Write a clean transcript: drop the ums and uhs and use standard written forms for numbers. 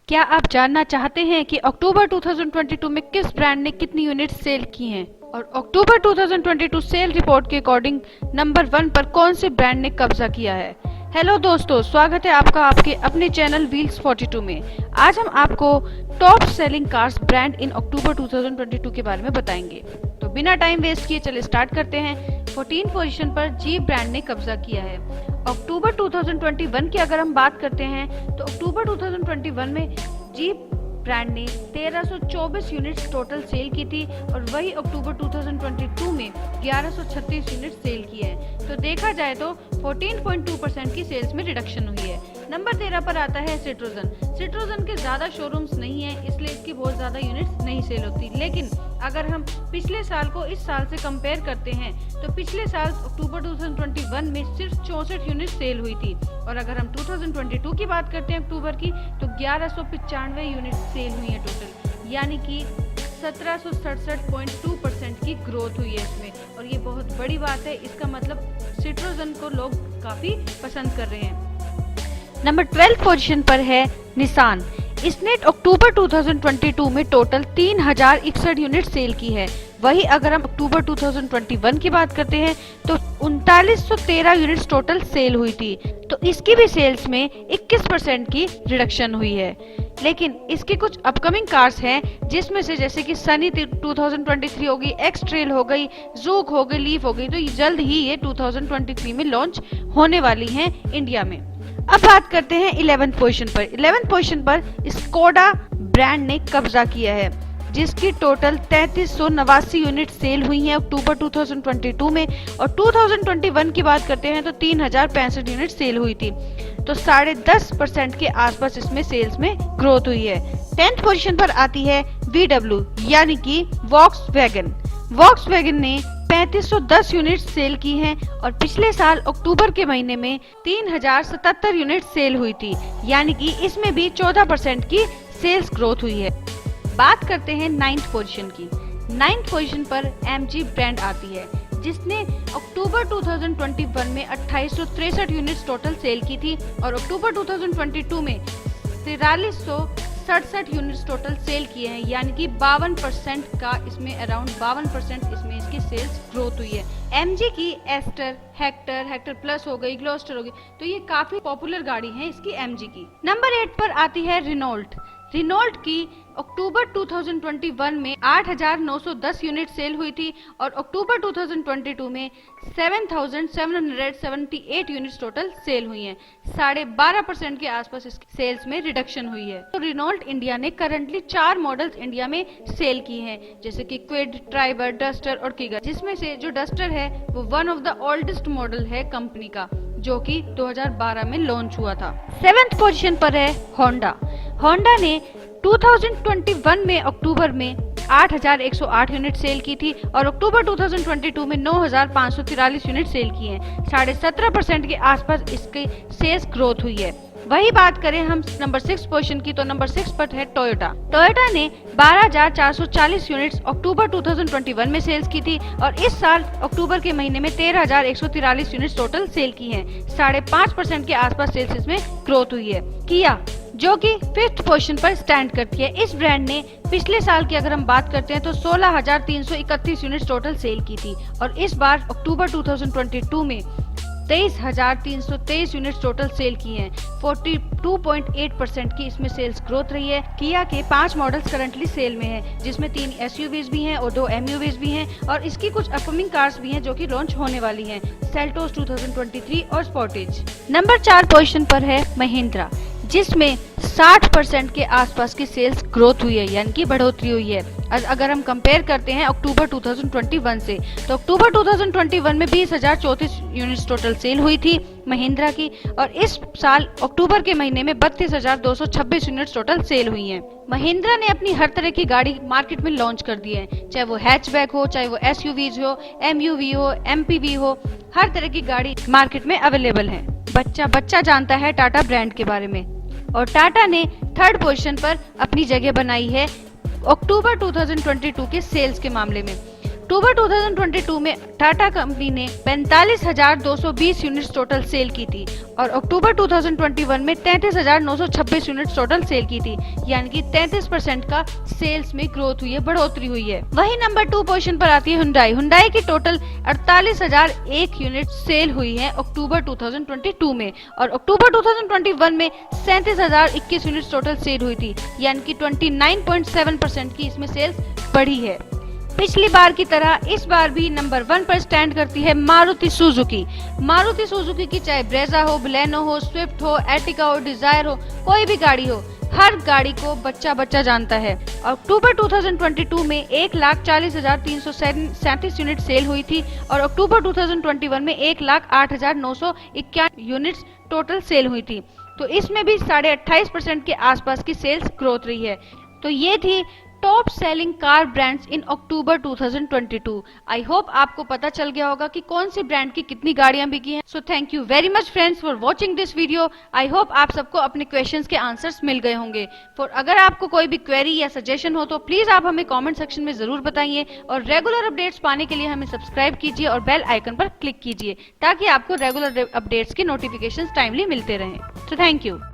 क्या आप जानना चाहते हैं कि अक्टूबर 2022 में किस ब्रांड ने कितनी यूनिट सेल की हैं? और अक्टूबर 2022 सेल रिपोर्ट के अकॉर्डिंग नंबर 1 पर कौन से ब्रांड ने कब्जा किया है? हेलो दोस्तों, स्वागत है आपका आपके अपने चैनल व्हील्स 42 में। आज हम आपको top selling cars brand in October 2022 के बारे में बताएंगे। तो बिना टाइम वेस्ट किए चलिए स्टार्ट करते हैं। 14 पोजीशन पर जीप ब्रांड ने कब्जा किया है। अक्टूबर 2021 की अगर हम बात करते हैं तो अक्टूबर 2021 में जीप ब्रांड ने 1324 यूनिट्स टोटल सेल की थी और वही अक्टूबर 2022 में 1136 यूनिट सेल की है। तो देखा जाए तो 14.2% की सेल्स में रिडक्शन हुई है। नंबर 13 पर आता है सिट्रोजन। सिट्रोजन के ज्यादा शोरूम्स नहीं है, इसलिए इसकी बहुत ज्यादा यूनिट्स नहीं सेल होती। लेकिन अगर हम पिछले साल को इस साल से कंपेयर करते हैं तो पिछले साल अक्टूबर 2021 में सिर्फ 64 यूनिट सेल हुई थी और अगर हम 2022 की बात करते हैं अक्टूबर की तो 1195 यूनिट सेल हुई है टोटल, यानी कि 1767.2% की ग्रोथ हुई है इसमें। और ये बहुत बड़ी बात है, इसका मतलब सिट्रोजन को लोग काफी पसंद कर रहे हैं। नंबर 12 पोजीशन पर है निसान। इसने अक्टूबर 2022 में टोटल 3061 यूनिट सेल की है। वही अगर हम अक्टूबर 2021 की बात करते हैं तो 3913 यूनिट्स टोटल सेल हुई थी। तो इसकी भी सेल्स में 21% की रिडक्शन हुई है। लेकिन इसकी कुछ अपकमिंग कार्स हैं जिसमें से जैसे कि सनी 2023 होगी, एक्स ट्रेल हो गई, जूक हो गई, लीफ हो गई, तो जल्द ही ये 2023 में लॉन्च होने वाली हैं इंडिया में। अब बात करते हैं 11 पोजीशन पर। 11 पोजीशन पर स्कोडा ब्रांड ने कब्जा किया है, जिसकी टोटल 3389 यूनिट सेल हुई हैं अक्टूबर 2022 में। और 2021 की बात करते हैं तो 3065 यूनिट सेल हुई थी। तो 10.5% के आसपास इसमें सेल्स में ग्रोथ हुई है। 10th पोजीशन पर आती है VW यानी कि वॉक्सवैगन। वॉक्सवैगन ने 3510 यूनिट सेल की हैं और पिछले साल अक्टूबर के महीने में 3077 यूनिट सेल हुई थी, यानी कि इसमें भी 14% की सेल्स ग्रोथ हुई है। बात करते हैं 9th पोजीशन की। 9th पोजीशन पर MG ब्रांड आती है, जिसने अक्टूबर 2021 में 2863 यूनिट्स टोटल सेल की थी और अक्टूबर 2022 में 4367 यूनिट्स टोटल सेल किए हैं, यानी कि 52% का इसमें अराउंड 52% इसमें इसकी सेल्स ग्रोथ हुई है। MG की एस्टर, हेक्टर प्लस हो गई, ग्लोस्टर हो गई, तो ये काफी पॉपुलर गाड़ी है इसकी MG की। नंबर 8 पर आती है रिनोल्ट। रिनोल्ट की अक्टूबर 2021 में 8910 यूनिट सेल हुई थी और अक्टूबर 2022 में 7778 यूनिट्स टोटल सेल हुई हैं। 12.5% के आसपास इसकी सेल्स में रिडक्शन हुई है। तो रिनोल्ट इंडिया ने करंटली 4 मॉडल्स इंडिया में सेल की हैं, जैसे कि क्विड, ट्राइबर, डस्टर और किगर, जिसमें से जो डस्टर है वो one of the oldest model है कंपनी का, जो कि 2012 में लॉन्च हुआ था। 7th पोजीशन पर है होंडा। होंडा ने 2021 में अक्टूबर में 8108 यूनिट सेल की थी और अक्टूबर 2022 में 9543 यूनिट सेल की हैं। 17.5% के आसपास इसकी सेल्स ग्रोथ हुई है। वही बात करें हम नंबर 6 पोजीशन की तो नंबर 6 पर है टोयोटा। टोयोटा ने 12440 यूनिट्स अक्टूबर 2021 में सेल्स की थी और इस साल अक्टूबर के महीने में 13143 यूनिट्स टोटल सेल की हैं। 5.5% के आसपास सेल्स इसमें ग्रोथ हुई है। किया, जो कि 5th पोजीशन पर स्टैंड करती है, इस ब्रांड ने पिछले साल की अगर हम बात करते हैं तो 16331 यूनिट्स टोटल सेल की थी और इस बार अक्टूबर 2022 में 23323 यूनिट्स टोटल सेल की हैं। 42.8% की इसमें सेल्स ग्रोथ रही है। किया के 5 मॉडल्स करंटली सेल में हैं, जिसमें 3 SUVs भी हैं और 2 MUVs भी हैं और इसकी कुछ अपकमिंग कार्स भी हैं जो कि लॉन्च होने वाली हैं, सेल्टोस 2023 और स्पोर्टेज। नंबर 4 पोजीशन पर है महिंद्रा, जिसमें 60% के आसपास की सेल्स ग्रोथ हुई है, यानी कि बढ़ोतरी हुई है। अगर हम कंपेयर करते हैं अक्टूबर 2021 से तो अक्टूबर 2021 में 20,034 यूनिट्स टोटल सेल हुई थी महिंद्रा की और इस साल अक्टूबर के महीने में 32,226 यूनिट्स टोटल सेल हुई हैं। महिंद्रा ने अपनी हर तरह की गाड़ी मार्केट में लॉन्च कर दी है, चाहे वो हैचबैक हो, चाहे वो SUVs हो, MUV हो, MPV हो, हर तरह की गाड़ी मार्केट में अवेलेबल है। बच्चा जानता है टाटा ब्रांड के बारे में और टाटा ने 3rd पोजीशन पर अपनी जगह बनाई है अक्टूबर 2022 के सेल्स के मामले में। अक्टूबर 2022 में टाटा कंपनी ने 45,220 यूनिट्स टोटल सेल की थी और अक्टूबर 2021 में 33,926 यूनिट्स टोटल सेल की थी, यानी कि 33% का सेल्स में ग्रोथ हुई है, बढ़ोतरी हुई है। वही नंबर 2 पोजीशन पर आती है हुंडई। हुंडई की टोटल 48,001 यूनिट सेल हुई है अक्टूबर 2022 में और अक्टूबर 2021 में 37,021 यूनिट्स टोटल सेल हुई थी, यानी कि 29.7% की इसमें सेल्स बढ़ी है। पिछली बार की तरह इस बार भी नंबर 1 पर स्टैंड करती है मारुति सुजुकी। मारुति सुजुकी की चाहे ब्रेजा हो, बलेनो हो, स्विफ्ट हो, एर्टिगा हो, डिजायर हो, कोई भी गाड़ी हो, हर गाड़ी को बच्चा जानता है। अक्टूबर 2022 में 1,40,337 यूनिट सेल हुई थी और अक्टूबर 2021 में 1,08,951 यूनिट्स टोटल सेल हुई थी। तो इसमें भी 28.5% के आसपास की सेल्स ग्रोथ रही है। तो ये थी top selling car brands in October 2022। I hope आपको पता चल गया होगा कि कौन सी ब्रांड की कितनी गाड़ियां बिकी हैं। So thank you very much friends for watching this video. I hope आप सबको अपने क्वेश्चंस के आंसर्स मिल गए होंगे। अगर आपको कोई भी क्वेरी या सजेशन हो तो प्लीज आप हमें कॉमेंट सेक्शन में जरूर बताइए और रेगुलर अपडेट्स पाने के लिए हमें सब्सक्राइब कीजिए और बेल आइकन पर क्लिक कीजिए ताकि आपको रेगुलर अपडेट्स की नोटिफिकेशन टाइमली मिलते रहे। तो थैंक यू।